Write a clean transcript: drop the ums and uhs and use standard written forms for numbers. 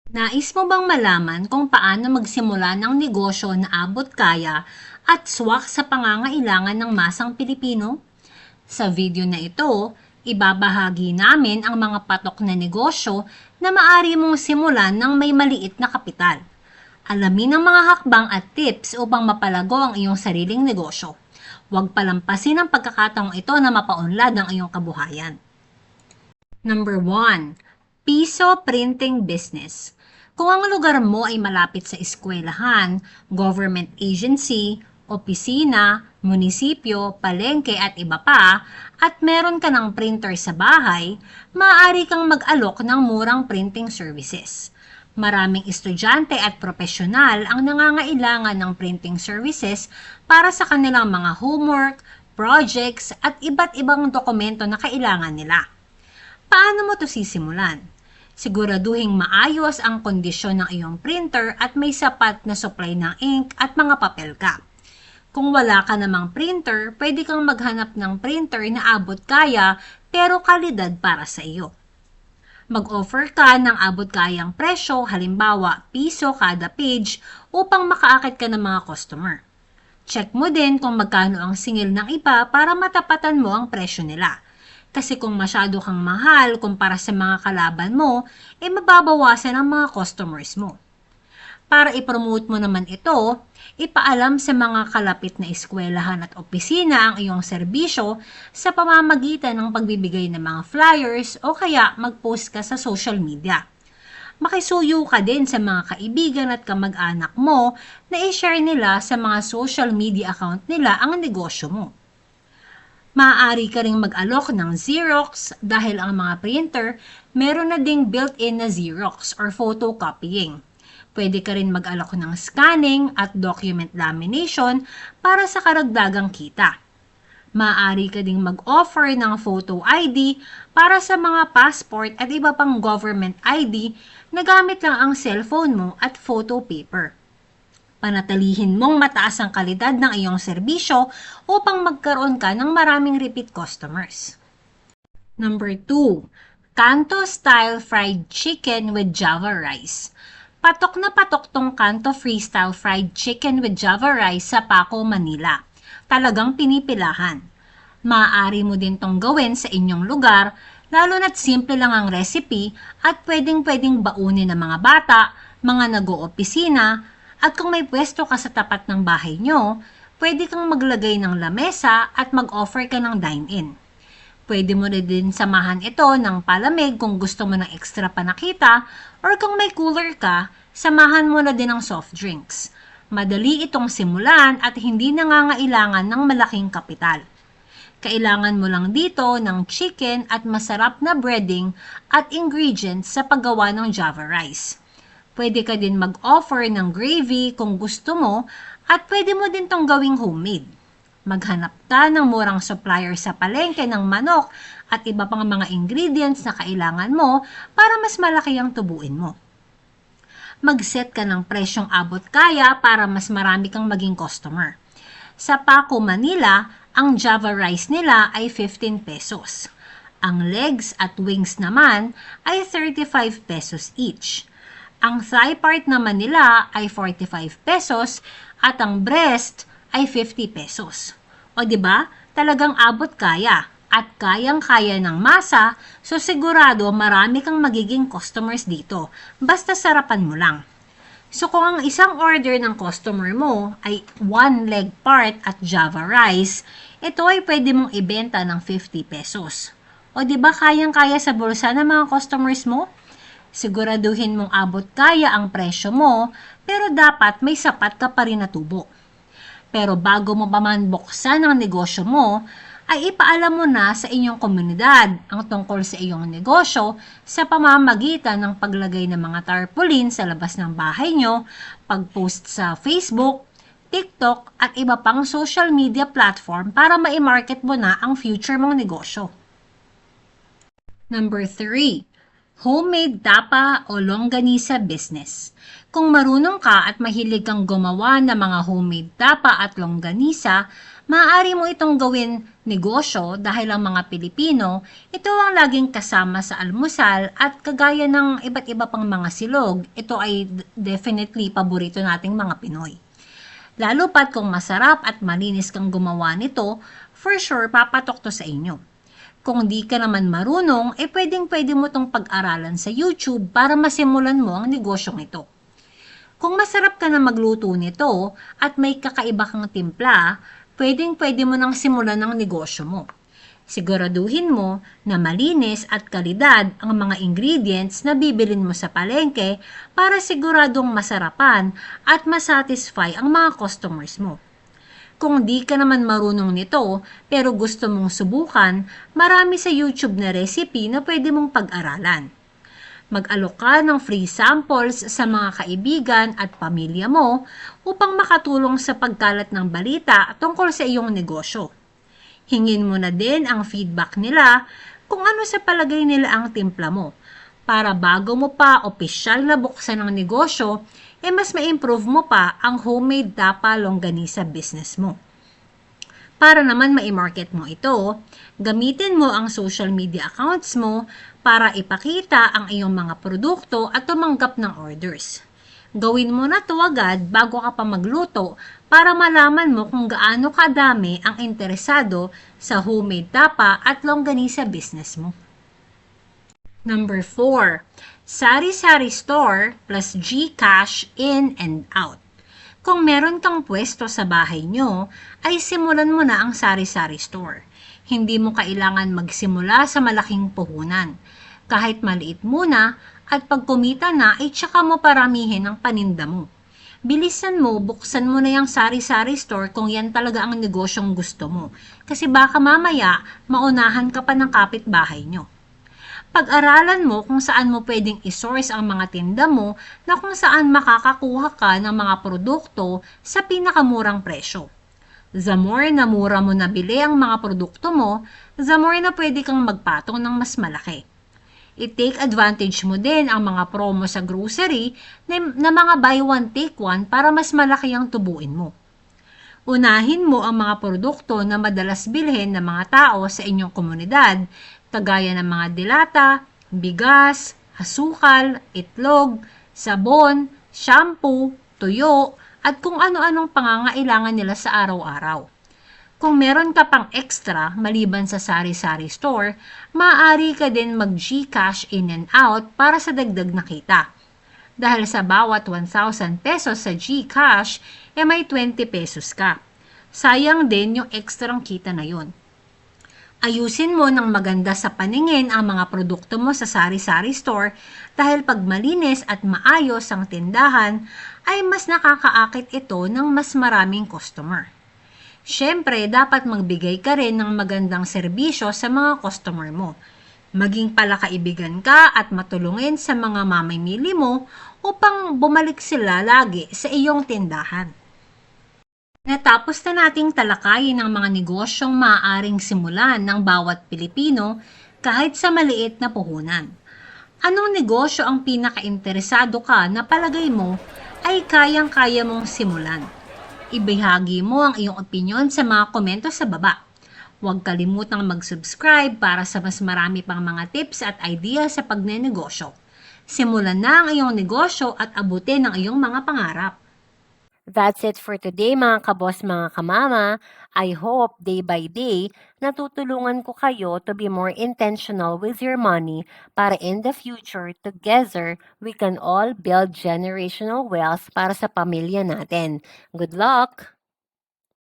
Nais mo bang malaman kung paano magsimula ng negosyo na abot-kaya at swak sa pangangailangan ng masang Pilipino? Sa video na ito, ibabahagi namin ang mga patok na negosyo na maaari mong simulan ng may maliit na kapital. Alamin ang mga hakbang at tips upang mapalago ang iyong sariling negosyo. Huwag palampasin ang pagkakataong ito na mapaunlad ang iyong kabuhayan. Number 1. Piso Printing Business. Kung ang lugar mo ay malapit sa eskwelahan, government agency, opisina, munisipyo, palengke at iba pa, at meron ka ng printer sa bahay, maaari kang mag-alok ng murang printing services. Maraming estudyante at profesional ang nangangailangan ng printing services para sa kanilang mga homework, projects at iba't ibang dokumento na kailangan nila. Paano mo ito sisimulan? Siguraduhing maayos ang kondisyon ng iyong printer at may sapat na supply ng ink at mga papel ka. Kung wala ka namang printer, pwede kang maghanap ng printer na abot kaya pero kalidad para sa iyo. Mag-offer ka ng abot kayang presyo, halimbawa piso kada page upang makaakit ka ng mga customer. Check mo din kung magkano ang singil ng iba para matapatan mo ang presyo nila. Kasi kung masyado kang mahal kumpara sa mga kalaban mo, mababawasan ang mga customers mo. Para ipromote mo naman ito, ipaalam sa mga kalapit na eskwelahan at opisina ang iyong serbisyo sa pamamagitan ng pagbibigay ng mga flyers o kaya mag-post ka sa social media. Makisuyo ka din sa mga kaibigan at kamag-anak mo na i-share nila sa mga social media account nila ang negosyo mo. Maaari ka ring mag-alok ng Xerox dahil ang mga printer meron na ding built-in na Xerox or photocopying. Pwede ka rin mag-alok ng scanning at document lamination para sa karagdagang kita. Maaari ka ding mag-offer ng photo ID para sa mga passport at iba pang government ID na gamit lang ang cellphone mo at photo paper. Panatilihin mong mataas ang kalidad ng iyong serbisyo upang magkaroon ka ng maraming repeat customers. Number 2. Kanto Style Fried Chicken with Java Rice. Patok na patok tong Kanto Freestyle Fried Chicken with Java Rice sa Paco, Manila. Talagang pinipilahan. Maaari mo din tong gawin sa inyong lugar, lalo na't simple lang ang recipe at pwedeng-pwedeng baunin ng mga bata, mga nag-oopisina, at kung may pwesto ka sa tapat ng bahay nyo, pwede kang maglagay ng lamesa at mag-offer ka ng dine-in. Pwede mo rin din samahan ito ng palamig kung gusto mo ng extra panakita or kung may cooler ka, samahan mo na din ng soft drinks. Madali itong simulan at hindi nangangailangan ng malaking kapital. Kailangan mo lang dito ng chicken at masarap na breading at ingredients sa paggawa ng Java rice. Pwede ka din mag-offer ng gravy kung gusto mo at pwede mo din tong gawing homemade. Maghanap ka ng murang supplier sa palengke ng manok at iba pang mga ingredients na kailangan mo para mas malaki ang tubuin mo. Mag-set ka ng presyong abot kaya para mas marami kang maging customer. Sa Paco, Manila, ang Java rice nila ay 15 pesos. Ang legs at wings naman ay 35 pesos each. Ang thigh part naman nila ay 45 pesos at ang breast ay 50 pesos. O diba, talagang abot kaya at kayang-kaya ng masa, so sigurado marami kang magiging customers dito, basta sarapan mo lang. So kung ang isang order ng customer mo ay 1 leg part at Java rice, ito ay pwede mong ibenta ng 50 pesos. O diba kayang-kaya sa bulsa ng mga customers mo? Siguraduhin mong abot kaya ang presyo mo, pero dapat may sapat ka pa rin na tubo. Pero bago mo pa man buksan ang negosyo mo, ay ipaalam mo na sa inyong komunidad ang tungkol sa iyong negosyo sa pamamagitan ng paglagay ng mga tarpaulin sa labas ng bahay nyo, pag-post sa Facebook, TikTok at iba pang social media platform para ma-market mo na ang future mong negosyo. Number 3. Homemade tapa o longganisa business. Kung marunong ka at mahilig kang gumawa ng mga homemade tapa at longganisa, maaari mo itong gawin negosyo dahil ang mga Pilipino, ito ang laging kasama sa almusal at kagaya ng iba't iba pang mga silog, ito ay definitely paborito nating mga Pinoy. Lalo pat kung masarap at malinis kang gumawa nito, for sure papatok to sa inyo. Kung di ka naman marunong, pwedeng-pwede mo tong pag-aralan sa YouTube para masimulan mo ang negosyong ito. Kung masarap ka na magluto nito at may kakaiba kang timpla, pwedeng-pwede mo nang simulan ang negosyo mo. Siguraduhin mo na malinis at kalidad ang mga ingredients na bibilin mo sa palengke para siguradong masarapan at masatisfy ang mga customers mo. Kung di ka naman marunong nito pero gusto mong subukan, marami sa YouTube na recipe na pwede mong pag-aralan. Mag-alok ka ng free samples sa mga kaibigan at pamilya mo upang makatulong sa pagkalat ng balita tungkol sa iyong negosyo. Hingin mo na din ang feedback nila kung ano sa palagay nila ang timpla mo para bago mo pa opisyal na buksan ang negosyo, mas ma-improve mo pa ang homemade tapa longganisa business mo. Para naman ma-market mo ito, gamitin mo ang social media accounts mo para ipakita ang iyong mga produkto at tumanggap ng orders. Gawin mo na to agad bago ka pa magluto para malaman mo kung gaano kadami ang interesado sa homemade tapa at longganisa business mo. Number 4, sari-sari store plus GCash in and out. Kung meron kang pwesto sa bahay nyo, ay simulan mo na ang sari-sari store. Hindi mo kailangan magsimula sa malaking puhunan. Kahit maliit muna at pag kumita na, tsaka mo paramihin ang paninda mo. Bilisan mo, buksan mo na yung sari-sari store kung yan talaga ang negosyong gusto mo. Kasi baka mamaya, maunahan ka pa ng kapitbahay nyo. Pag-aralan mo kung saan mo pwedeng isource ang mga tinda mo na kung saan makakakuha ka ng mga produkto sa pinakamurang presyo. The more na mura mo nabili ang mga produkto mo, the more na pwede kang magpatong ng mas malaki. I-take advantage mo din ang mga promo sa grocery na mga buy one take one para mas malaki ang tubuin mo. Unahin mo ang mga produkto na madalas bilhin ng mga tao sa inyong komunidad, kagaya ng mga dilata, bigas, asukal, itlog, sabon, shampoo, tuyo, at kung ano-anong pangangailangan nila sa araw-araw. Kung meron ka pang extra maliban sa sari-sari store, maaari ka din mag-GCash in and out para sa dagdag na kita. Dahil sa bawat 1,000 pesos sa GCash, may 20 pesos ka. Sayang din yung ekstrang kita na yun. Ayusin mo ng maganda sa paningin ang mga produkto mo sa sari-sari store dahil pag malinis at maayos ang tindahan, ay mas nakakaakit ito ng mas maraming customer. Siyempre, dapat magbigay ka rin ng magandang serbisyo sa mga customer mo. Maging palakaibigan ka at matulungin sa mga mamimili mo upang bumalik sila lagi sa iyong tindahan. Natapos na nating talakayin ang mga negosyong maaaring simulan ng bawat Pilipino kahit sa maliit na puhunan. Anong negosyo ang pinaka-interesado ka na palagay mo ay kayang-kaya mong simulan? Ibahagi mo ang iyong opinion sa mga komento sa baba. Huwag kalimutang mag-subscribe para sa mas marami pang mga tips at ideas sa pagnenegosyo. Simulan na ang iyong negosyo at abutin ang iyong mga pangarap. That's it for today mga kabos, mga kamama. I hope day by day natutulungan ko kayo to be more intentional with your money para in the future together we can all build generational wealth para sa pamilya natin. Good luck!